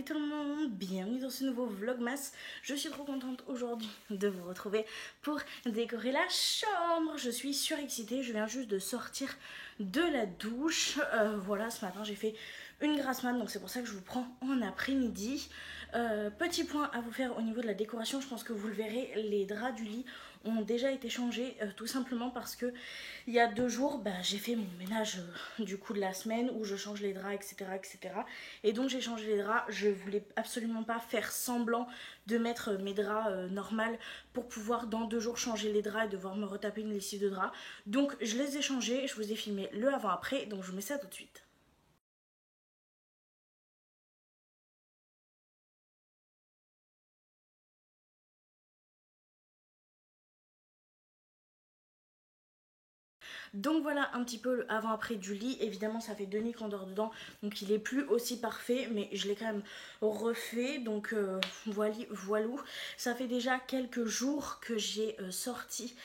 Salut tout le monde, bienvenue dans ce nouveau vlogmas. Je suis trop contente aujourd'hui de vous retrouver pour décorer la chambre. Je suis surexcitée, je viens juste de sortir de la douche. Voilà, ce matin j'ai fait une grasse mat, donc c'est pour ça que je vous prends en après-midi. Petit point à vous faire au niveau de la décoration, je pense que vous le verrez, les draps du lit ont déjà été changés, tout simplement parce que il y a 2 jours, j'ai fait mon ménage du coup de la semaine où je change les draps, etc. etc. Et donc j'ai changé les draps, je voulais absolument pas faire semblant de mettre mes draps normales pour pouvoir dans 2 jours changer les draps et devoir me retaper une lessive de draps. Donc je les ai changés, je vous ai filmé le avant-après, donc je vous mets ça tout de suite. Donc voilà un petit peu le avant-après du lit. Évidemment ça fait 2 nuits qu'on dort dedans, donc il est plus aussi parfait, mais je l'ai quand même refait. Donc voilou. Ça fait déjà quelques jours que j'ai sorti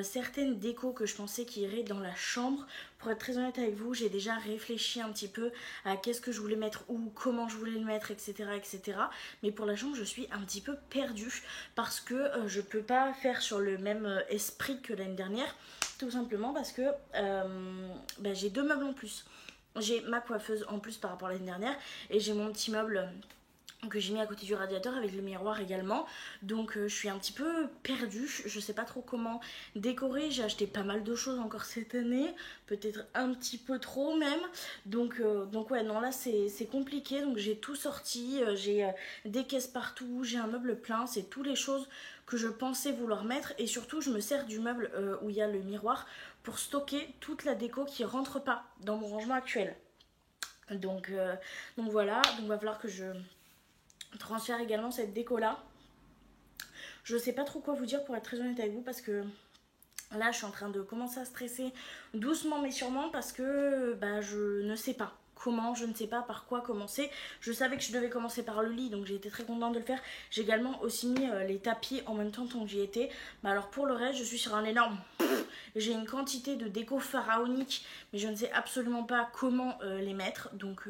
certaines décos que je pensais qui iraient dans la chambre. Pour être très honnête avec vous, j'ai déjà réfléchi un petit peu à qu'est-ce que je voulais mettre où, comment je voulais le mettre, etc. etc. Mais pour la chambre, je suis un petit peu perdue parce que je peux pas faire sur le même esprit que l'année dernière. Tout simplement parce que j'ai 2 meubles en plus. J'ai ma coiffeuse en plus par rapport à l'année dernière et j'ai mon petit meuble que j'ai mis à côté du radiateur avec le miroir également. Donc je suis un petit peu perdue, je sais pas trop comment décorer. J'ai acheté pas mal de choses encore cette année, peut-être un petit peu trop même. Donc ouais, non, là c'est compliqué. Donc j'ai tout sorti, j'ai des caisses partout, j'ai un meuble plein, c'est toutes les choses que je pensais vouloir mettre. Et surtout je me sers du meuble où il y a le miroir pour stocker toute la déco qui rentre pas dans mon rangement actuel. Donc voilà, donc va falloir que je transfère également cette déco là. Je sais pas trop quoi vous dire pour être très honnête avec vous, parce que là je suis en train de commencer à stresser doucement mais sûrement, parce que je ne sais pas comment, je ne sais pas par quoi commencer. Je savais que je devais commencer par le lit, donc j'ai été très contente de le faire. J'ai également aussi mis les tapis en même temps tant que j'y étais. Alors pour le reste, je suis sur un énorme... J'ai une quantité de déco pharaonique, mais je ne sais absolument pas comment les mettre. Donc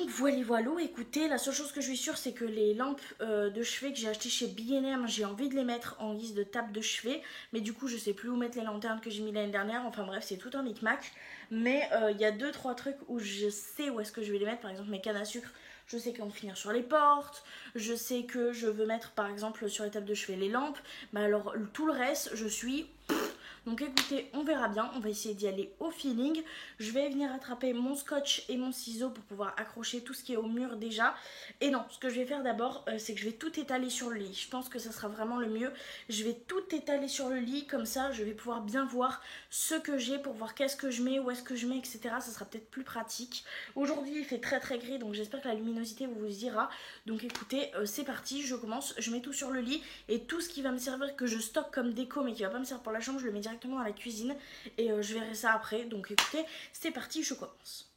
voilà, écoutez, la seule chose que je suis sûre, c'est que les lampes de chevet que j'ai achetées chez B&M, j'ai envie de les mettre en guise de table de chevet. Mais du coup, je sais plus où mettre les lanternes que j'ai mis l'année dernière. Enfin bref, c'est tout un micmac. Mais il y a 2-3 trucs où je sais où est-ce que je vais les mettre. Par exemple, mes cannes à sucre, je sais qu'elles vont finir sur les portes. Je sais que je veux mettre, par exemple, sur les tables de chevet, les lampes. Mais alors, tout le reste, je suis... Donc écoutez, on verra bien, on va essayer d'y aller au feeling. Je vais venir attraper mon scotch et mon ciseau pour pouvoir accrocher tout ce qui est au mur déjà. Et non, ce que je vais faire d'abord, c'est que je vais tout étaler sur le lit. Je pense que ça sera vraiment le mieux. Je vais tout étaler sur le lit, comme ça je vais pouvoir bien voir ce que j'ai pour voir qu'est-ce que je mets, où est-ce que je mets, etc. Ça sera peut-être plus pratique. Aujourd'hui il fait très très gris, donc j'espère que la luminosité vous ira. Donc écoutez, c'est parti, je commence, je mets tout sur le lit. Et tout ce qui va me servir, que je stocke comme déco mais qui va pas me servir pour la chambre, je le mets directement à la cuisine et je verrai ça après. Donc écoutez, c'est parti, je commence.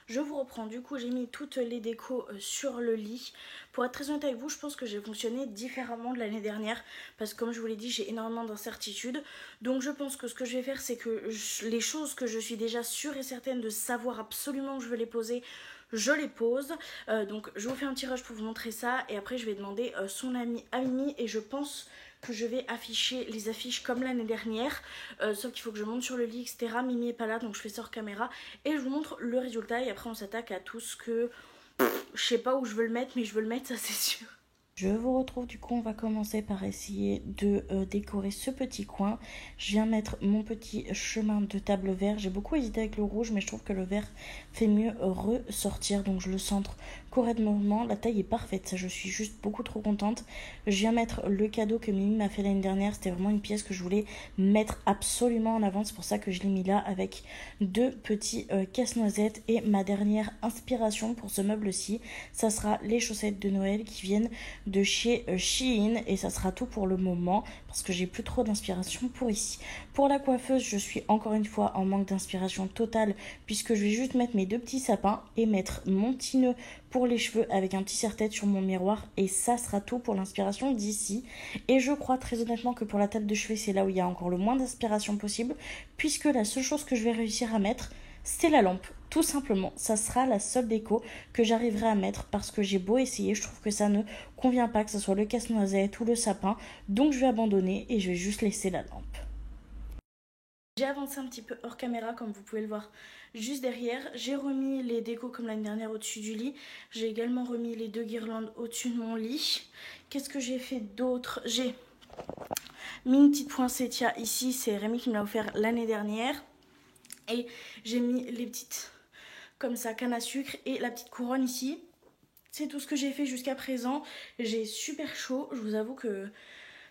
Je vous reprends, du coup j'ai mis toutes les décos sur le lit. Pour être très honnête avec vous, je pense que j'ai fonctionné différemment de l'année dernière, parce que comme je vous l'ai dit, j'ai énormément d'incertitudes. Donc je pense que ce que je vais faire, c'est que les choses que je suis déjà sûre et certaine de savoir absolument où je veux les poser, je les pose. Donc je vous fais un petit rush pour vous montrer ça, et après je vais demander son ami Ami, et je pense que je vais afficher les affiches comme l'année dernière, sauf qu'il faut que je monte sur le lit, etc. Mimi est pas là, donc je fais ça hors caméra et je vous montre le résultat. Et après on s'attaque à tout ce que je sais pas où je veux le mettre, mais je veux le mettre, ça c'est sûr. Je vous retrouve, du coup on va commencer par essayer de décorer ce petit coin. Je viens mettre mon petit chemin de table vert. J'ai beaucoup hésité avec le rouge, mais je trouve que le vert fait mieux ressortir. Donc je le centre correctement, la taille est parfaite, ça je suis juste beaucoup trop contente. Je viens mettre le cadeau que Mimi m'a fait l'année dernière. C'était vraiment une pièce que je voulais mettre absolument en avant, c'est pour ça que je l'ai mis là, avec 2 petits casse-noisettes. Et ma dernière inspiration pour ce meuble-ci, ça sera les chaussettes de Noël qui viennent de chez Shein et ça sera tout pour le moment parce que j'ai plus trop d'inspiration pour ici. Pour la coiffeuse, je suis encore une fois en manque d'inspiration totale puisque je vais juste mettre mes deux petits sapins et mettre mon petit nœud pour les cheveux avec un petit serre-tête sur mon miroir et ça sera tout pour l'inspiration d'ici. Et je crois très honnêtement que pour la tête de cheveux, c'est là où il y a encore le moins d'inspiration possible puisque la seule chose que je vais réussir à mettre, c'est la lampe. Tout simplement, ça sera la seule déco que j'arriverai à mettre parce que j'ai beau essayer, je trouve que ça ne convient pas, que ce soit le casse-noisette ou le sapin. Donc je vais abandonner et je vais juste laisser la lampe. J'ai avancé un petit peu hors caméra comme vous pouvez le voir juste derrière. J'ai remis les décos comme l'année dernière au-dessus du lit. J'ai également remis les deux guirlandes au-dessus de mon lit. Qu'est-ce que j'ai fait d'autre? J'ai mis une petite poinsettia ici, c'est Rémi qui me l'a offert l'année dernière. Et j'ai mis les petites comme ça, canne à sucre et la petite couronne ici. C'est tout ce que j'ai fait jusqu'à présent. J'ai super chaud. Je vous avoue que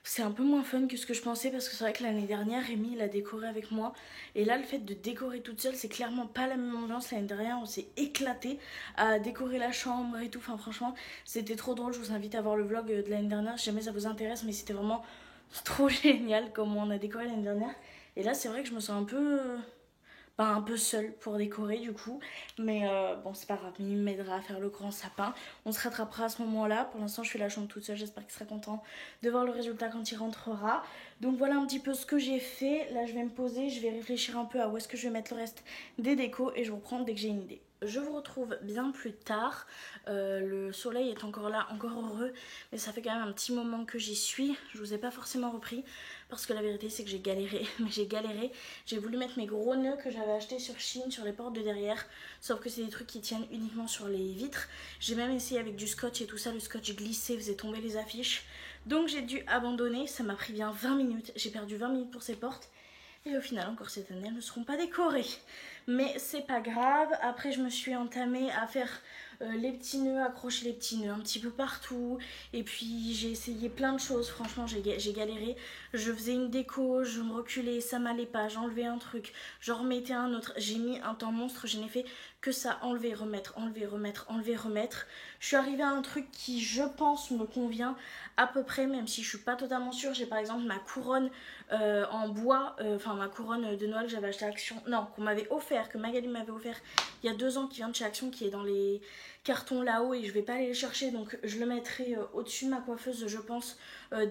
c'est un peu moins fun que ce que je pensais parce que c'est vrai que l'année dernière, Rémi l'a décoré avec moi. Et là, le fait de décorer toute seule, c'est clairement pas la même ambiance. L'année dernière, on s'est éclaté à décorer la chambre et tout. Enfin, franchement, c'était trop drôle. Je vous invite à voir le vlog de l'année dernière si jamais ça vous intéresse. Mais c'était vraiment trop génial comment on a décoré l'année dernière. Et là, c'est vrai que je me sens un peu seule pour décorer du coup, mais bon c'est pas grave, il m'aidera à faire le grand sapin, on se rattrapera à ce moment là. Pour l'instant je fais la chambre toute seule, j'espère qu'il sera content de voir le résultat quand il rentrera. Donc voilà un petit peu ce que j'ai fait. Là je vais me poser, je vais réfléchir un peu à où est-ce que je vais mettre le reste des décos et je vous reprends dès que j'ai une idée. Je vous retrouve bien plus tard, le soleil est encore là, encore heureux, mais ça fait quand même un petit moment que j'y suis. Je vous ai pas forcément repris parce que la vérité c'est que j'ai galéré, j'ai voulu mettre mes gros nœuds que j'avais achetés sur Shein sur les portes de derrière, sauf que c'est des trucs qui tiennent uniquement sur les vitres. J'ai même essayé avec du scotch et tout ça, le scotch glissé faisait tomber les affiches, donc j'ai dû abandonner. Ça m'a pris bien 20 minutes, j'ai perdu 20 minutes pour ces portes. Et au final, encore cette année, elles ne seront pas décorées. Mais c'est pas grave. Après, je me suis entamée à faire les petits nœuds, accrocher les petits nœuds un petit peu partout. Et puis, j'ai essayé plein de choses. Franchement, j'ai galéré. Je faisais une déco, je me reculais, ça m'allait pas. J'enlevais un truc, j'en remettais un autre. J'ai mis un temps monstre. Je n'ai fait que ça. Enlever, remettre, enlever, remettre, enlever, remettre. Je suis arrivée à un truc qui, je pense, me convient à peu près, même si je suis pas totalement sûre. J'ai par exemple ma couronne en bois, enfin ma couronne de Noël que j'avais acheté à Action, non, qu'on m'avait offert, que Magali m'avait offert il y a 2 ans, qui vient de chez Action, qui est dans les cartons là-haut et je vais pas aller le chercher, donc je le mettrai au-dessus de ma coiffeuse je pense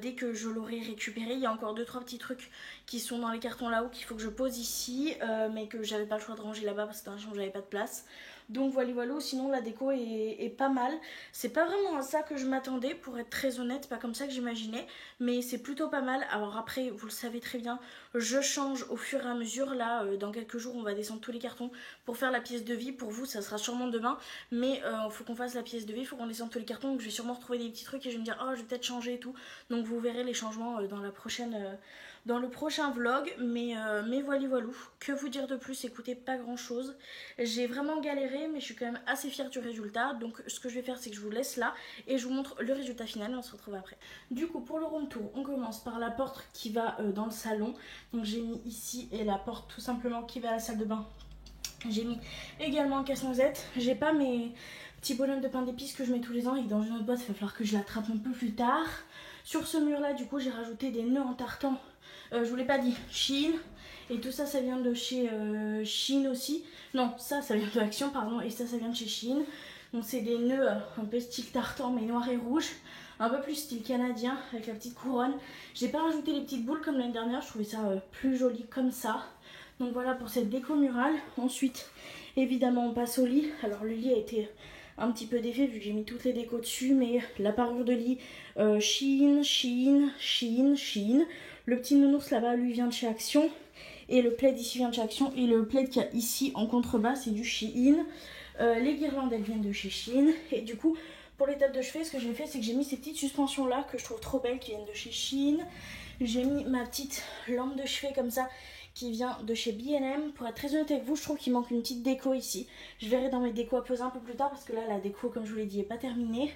dès que je l'aurai récupéré. Il y a encore 2-3 petits trucs qui sont dans les cartons là-haut qu'il faut que je pose ici, mais que j'avais pas le choix de ranger là-bas parce que dans la chambre j'avais pas de place. Donc voilà, sinon la déco est pas mal. C'est pas vraiment à ça que je m'attendais, pour être très honnête, pas comme ça que j'imaginais, mais c'est plutôt pas mal. Alors après, vous le savez très bien, je change au fur et à mesure. Là, dans quelques jours, on va descendre tous les cartons pour faire la pièce de vie. Pour vous, ça sera sûrement demain, mais faut qu'on fasse la pièce de vie, faut qu'on descende tous les cartons. Donc je vais sûrement retrouver des petits trucs et je vais me dire, oh, je vais peut-être changer et tout. Donc vous verrez les changements dans le prochain vlog, mais voilà, que vous dire de plus, écoutez, pas grand chose. J'ai vraiment galéré, mais je suis quand même assez fière du résultat. Donc ce que je vais faire, c'est que je vous laisse là et je vous montre le résultat final et on se retrouve après. Du coup, pour le room tour, on commence par la porte qui va dans le salon. Donc j'ai mis ici, et la porte tout simplement qui va à la salle de bain. J'ai mis également un casse-noisette. J'ai pas mes petits bonhommes de pain d'épices que je mets tous les ans et dans une autre boîte, il va falloir que je l'attrape un peu plus tard. Sur ce mur là, du coup, j'ai rajouté des nœuds en tartan. Je vous l'ai pas dit, Shein. Et tout ça, ça vient de chez Shein aussi. Non, ça vient de Action, pardon. Et ça vient de chez Shein. Donc c'est des nœuds un peu style tartan mais noir et rouge. Un peu plus style canadien avec la petite couronne. J'ai pas rajouté les petites boules comme l'année dernière. Je trouvais ça plus joli comme ça. Donc voilà pour cette déco murale. Ensuite, évidemment, on passe au lit. Alors le lit a été un petit peu défait vu que j'ai mis toutes les décos dessus. Mais la parure de lit, Shein, Shein, Shein, Shein. Le petit nounours là-bas, lui, vient de chez Action. Et le plaid ici vient de chez Action. Et le plaid qu'il y a ici en contrebas, c'est du Shein. Les guirlandes, elles viennent de chez Shein. Et du coup, pour les tables de chevet, ce que j'ai fait, c'est que j'ai mis ces petites suspensions là que je trouve trop belles, qui viennent de chez Shein. J'ai mis ma petite lampe de chevet comme ça, qui vient de chez B&M. Pour être très honnête avec vous, je trouve qu'il manque une petite déco ici. Je verrai dans mes décos à peser un peu plus tard, parce que là, la déco, comme je vous l'ai dit, n'est pas terminée.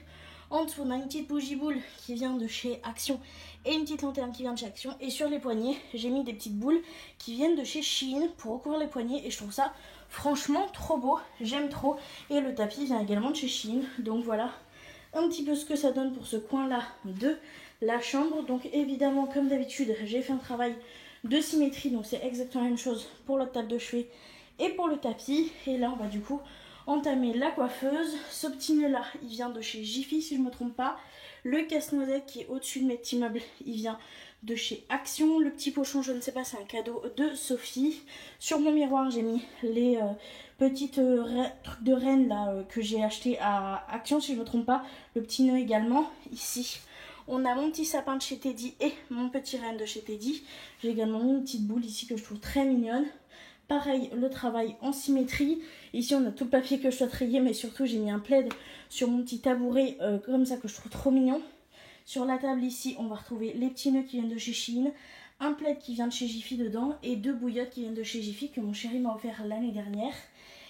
En dessous, on a une petite bougie boule qui vient de chez Action et une petite lanterne qui vient de chez Action. Et sur les poignets, j'ai mis des petites boules qui viennent de chez Shein pour recouvrir les poignets. Et je trouve ça franchement trop beau, j'aime trop. Et le tapis vient également de chez Shein. Donc voilà un petit peu ce que ça donne pour ce coin là de la chambre. Donc évidemment comme d'habitude j'ai fait un travail de symétrie, donc c'est exactement la même chose pour la table de chevet et pour le tapis. Et là on va du coup entamer la coiffeuse. Ce petit nœud là il vient de chez Jiffy si je ne me trompe pas. Le casse-noisette qui est au-dessus de mes petits meubles il vient de chez Action. Le petit pochon je ne sais pas, c'est un cadeau de Sophie. Sur mon miroir j'ai mis les petites trucs de reine là que j'ai acheté à Action si je ne me trompe pas. Le petit nœud également. Ici on a mon petit sapin de chez Teddy et mon petit renne de chez Teddy. J'ai également mis une petite boule ici que je trouve très mignonne. Pareil, le travail en symétrie. Ici, on a tout le papier que je dois trier, mais surtout, j'ai mis un plaid sur mon petit tabouret comme ça que je trouve trop mignon. Sur la table ici, on va retrouver les petits nœuds qui viennent de chez Shein, un plaid qui vient de chez Jiffy dedans et 2 bouillottes qui viennent de chez Jiffy que mon chéri m'a offert l'année dernière.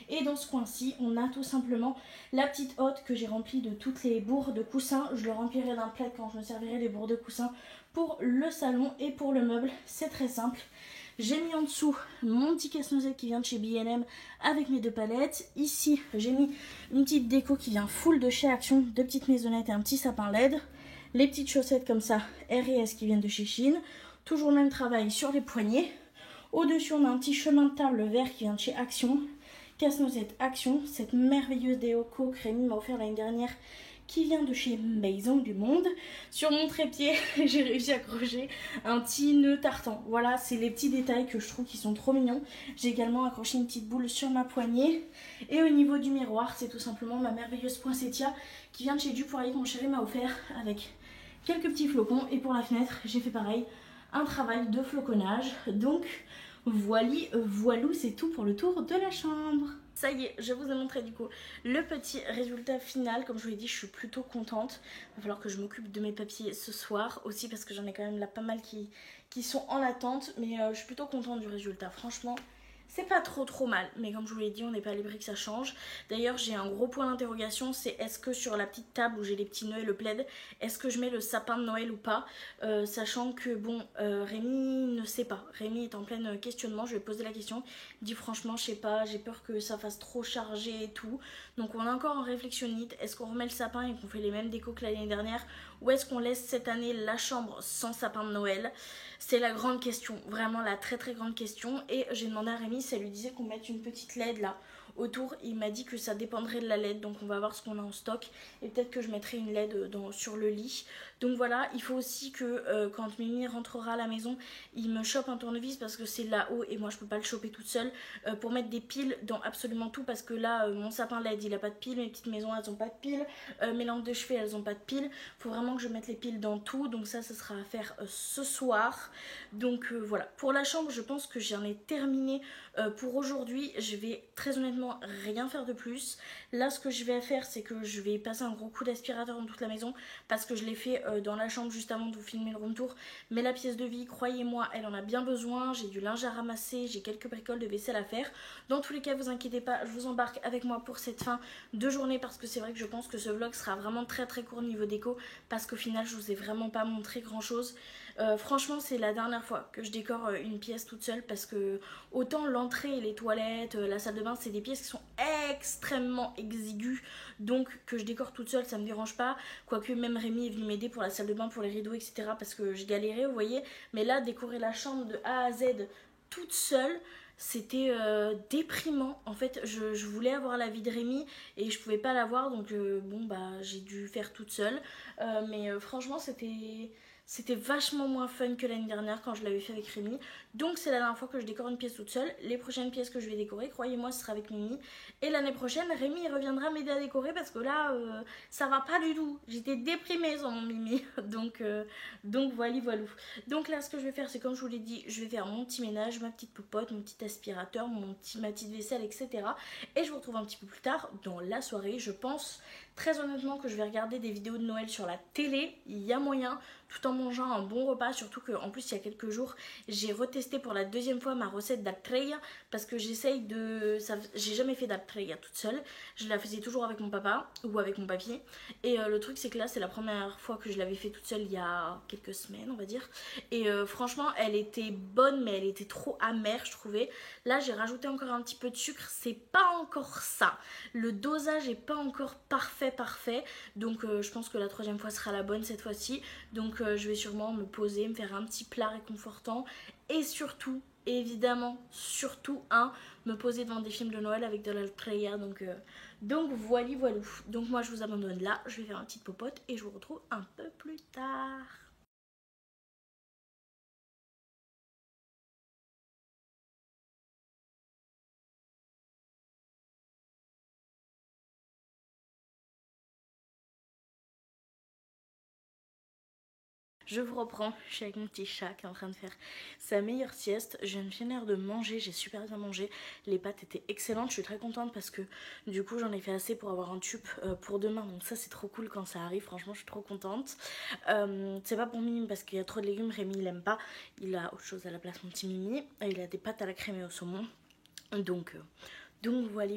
Et dans ce coin-ci, on a tout simplement la petite hotte que j'ai remplie de toutes les bourres de coussins. Je le remplirai d'un plaid quand je me servirai des bourres de coussins pour le salon et pour le meuble. C'est très simple. J'ai mis en dessous mon petit casse-noisette qui vient de chez B&M avec mes 2 palettes. Ici, j'ai mis une petite déco qui vient full de chez Action, 2 petites maisonnettes et un petit sapin LED. Les petites chaussettes comme ça, R&S qui viennent de chez Shein. Toujours le même travail sur les poignets. Au-dessus, on a un petit chemin de table vert qui vient de chez Action. Casse-noisette Action, cette merveilleuse déco que Rémi m'a offert l'année dernière qui vient de chez Maison du Monde. Sur mon trépied, j'ai réussi à accrocher un petit nœud tartan. Voilà, c'est les petits détails que je trouve qui sont trop mignons. J'ai également accroché une petite boule sur ma poignée. Et au niveau du miroir, c'est tout simplement ma merveilleuse poinsettia qui vient de chez Dupoirier que mon chéri m'a offert avec quelques petits flocons. Et pour la fenêtre, j'ai fait pareil, un travail de floconnage. Donc voilou, c'est tout pour le tour de la chambre. Ça y est, je vous ai montré du coup le petit résultat final. Comme je vous l'ai dit, je suis plutôt contente. Il va falloir que je m'occupe de mes papiers ce soir aussi parce que j'en ai quand même là pas mal qui sont en attente. Mais je suis plutôt contente du résultat, franchement. C'est pas trop mal, mais comme je vous l'ai dit, on n'est pas à l'abri que ça change. D'ailleurs, j'ai un gros point d'interrogation, c'est est-ce que sur la petite table où j'ai les petits nœuds et le plaid, est-ce que je mets le sapin de Noël ou pas, sachant que bon, Rémi ne sait pas. Rémi est en plein questionnement, je lui ai posé la question. Il dit franchement, je sais pas, j'ai peur que ça fasse trop chargé et tout. Donc on est encore en réflexionnite. Est-ce qu'on remet le sapin et qu'on fait les mêmes décos que l'année dernière, ou est-ce qu'on laisse cette année la chambre sans sapin de Noël? C'est la grande question, vraiment la très grande question. Et j'ai demandé à Rémi si ça lui disait qu'on mette une petite LED là autour. Il m'a dit que ça dépendrait de la LED, donc on va voir ce qu'on a en stock. Et peut-être que je mettrai une LED sur le lit. Donc voilà, il faut aussi que quand Mimi rentrera à la maison, il me chope un tournevis parce que c'est là-haut et moi je peux pas le choper toute seule, pour mettre des piles dans absolument tout parce que là mon sapin LED il a pas de piles, mes petites maisons elles ont pas de piles, mes lampes de chevet elles ont pas de piles. Faut vraiment que je mette les piles dans tout, donc ça sera à faire ce soir. Donc voilà, pour la chambre je pense que j'en ai terminé pour aujourd'hui. Je vais très honnêtement rien faire de plus. Là ce que je vais faire c'est que je vais passer un gros coup d'aspirateur dans toute la maison parce que je l'ai fait dans la chambre juste avant de vous filmer le room tour. Mais la pièce de vie, croyez-moi, elle en a bien besoin. J'ai du linge à ramasser, j'ai quelques bricoles de vaisselle à faire. Dans tous les cas, vous inquiétez pas, je vous embarque avec moi pour cette fin de journée parce que c'est vrai que je pense que ce vlog sera vraiment très court niveau déco parce qu'au final, je vous ai vraiment pas montré grand chose. Franchement, c'est la dernière fois que je décore une pièce toute seule parce que autant l'entrée, les toilettes, la salle de bain, c'est des pièces qui sont extrêmement exiguës, donc que je décore toute seule, ça me dérange pas. Quoique même Rémi est venu m'aider pour la salle de bain, pour les rideaux, etc. parce que je galérais, vous voyez. Mais là, décorer la chambre de A à Z toute seule, c'était déprimant. En fait, je voulais avoir la vie de Rémi et je pouvais pas l'avoir, donc bon bah j'ai dû faire toute seule. Mais franchement, c'était vachement moins fun que l'année dernière quand je l'avais fait avec Rémi. Donc c'est la dernière fois que je décore une pièce toute seule. Les prochaines pièces que je vais décorer, croyez-moi, ce sera avec Mimi. Et l'année prochaine, Rémi il reviendra m'aider à décorer parce que là, ça va pas du tout. J'étais déprimée sans mon Mimi. Donc voilà. Donc là, ce que je vais faire, c'est comme je vous l'ai dit, je vais faire mon petit ménage, ma petite popote, mon petit aspirateur, ma petite vaisselle, etc. Et je vous retrouve un petit peu plus tard dans la soirée. Je pense très honnêtement que je vais regarder des vidéos de Noël sur la télé. Il y a moyen, tout en mangé un bon repas, surtout qu'en plus il y a quelques jours j'ai retesté pour la deuxième fois ma recette d'aptreya parce que j'essaye de... J'ai jamais fait d'aptreya toute seule, je la faisais toujours avec mon papa ou avec mon papy et le truc c'est que là c'est la première fois que je l'avais fait toute seule il y a quelques semaines on va dire et franchement elle était bonne mais elle était trop amère je trouvais. Là j'ai rajouté encore un petit peu de sucre, c'est pas encore ça, le dosage est pas encore parfait donc je pense que la troisième fois sera la bonne cette fois-ci. Donc je vais sûrement me poser, me faire un petit plat réconfortant et surtout, évidemment, surtout me poser devant des films de Noël avec de l'altreya. Donc voilà. Donc moi je vous abandonne là, je vais faire une petite popote et je vous retrouve un peu plus tard. Je vous reprends, je suis avec mon petit chat qui est en train de faire sa meilleure sieste. Je viens de finir de manger, j'ai super bien mangé. Les pâtes étaient excellentes, je suis très contente parce que du coup j'en ai fait assez pour avoir un tube pour demain. Donc ça c'est trop cool quand ça arrive, franchement je suis trop contente. C'est pas pour Mimi parce qu'il y a trop de légumes, Rémi il aime pas. Il a autre chose à la place mon petit Mimi. Il a des pâtes à la crème et au saumon. Donc voilà.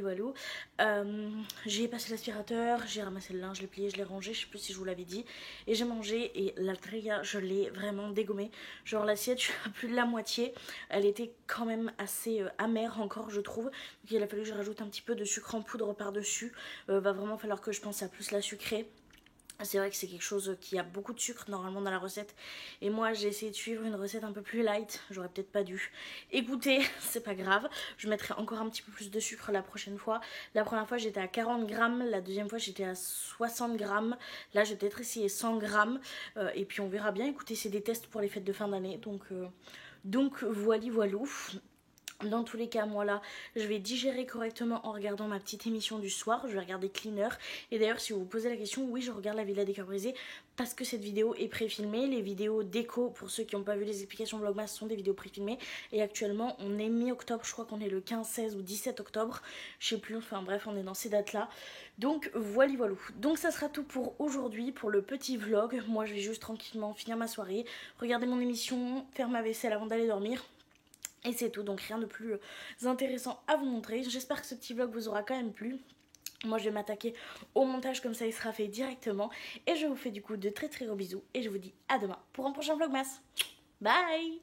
J'ai passé l'aspirateur, j'ai ramassé le linge, je l'ai plié, je l'ai rangé, je sais plus si je vous l'avais dit. Et j'ai mangé et l'altreya, je l'ai vraiment dégommée. Genre l'assiette, je suis à plus de la moitié. Elle était quand même assez amère encore je trouve. Donc il a fallu que je rajoute un petit peu de sucre en poudre par-dessus. Va vraiment falloir que je pense à plus la sucrer. C'est vrai que c'est quelque chose qui a beaucoup de sucre normalement dans la recette. Et moi j'ai essayé de suivre une recette un peu plus light. J'aurais peut-être pas dû. Écoutez, c'est pas grave. Je mettrai encore un petit peu plus de sucre la prochaine fois. La première fois j'étais à 40 grammes. La deuxième fois j'étais à 60 grammes. Là je vais peut-être essayer 100 grammes. Et puis on verra bien. Écoutez, c'est des tests pour les fêtes de fin d'année. Donc voilà. Dans tous les cas, moi là, je vais digérer correctement en regardant ma petite émission du soir. Je vais regarder Cleaner. Et d'ailleurs, si vous vous posez la question, oui, je regarde la Villa des Cœurs Brisés parce que cette vidéo est pré-filmée. Les vidéos déco, pour ceux qui n'ont pas vu les explications Vlogmas, sont des vidéos pré-filmées. Et actuellement, on est mi-octobre. Je crois qu'on est le 15, 16 ou 17 octobre. Je sais plus, enfin bref, on est dans ces dates-là. Donc voilà. Donc ça sera tout pour aujourd'hui, pour le petit vlog. Moi, je vais juste tranquillement finir ma soirée, regarder mon émission, faire ma vaisselle avant d'aller dormir. Et c'est tout, donc rien de plus intéressant à vous montrer. J'espère que ce petit vlog vous aura quand même plu. Moi je vais m'attaquer au montage comme ça il sera fait directement. Et je vous fais du coup de très très gros bisous. Et je vous dis à demain pour un prochain vlogmas. Bye.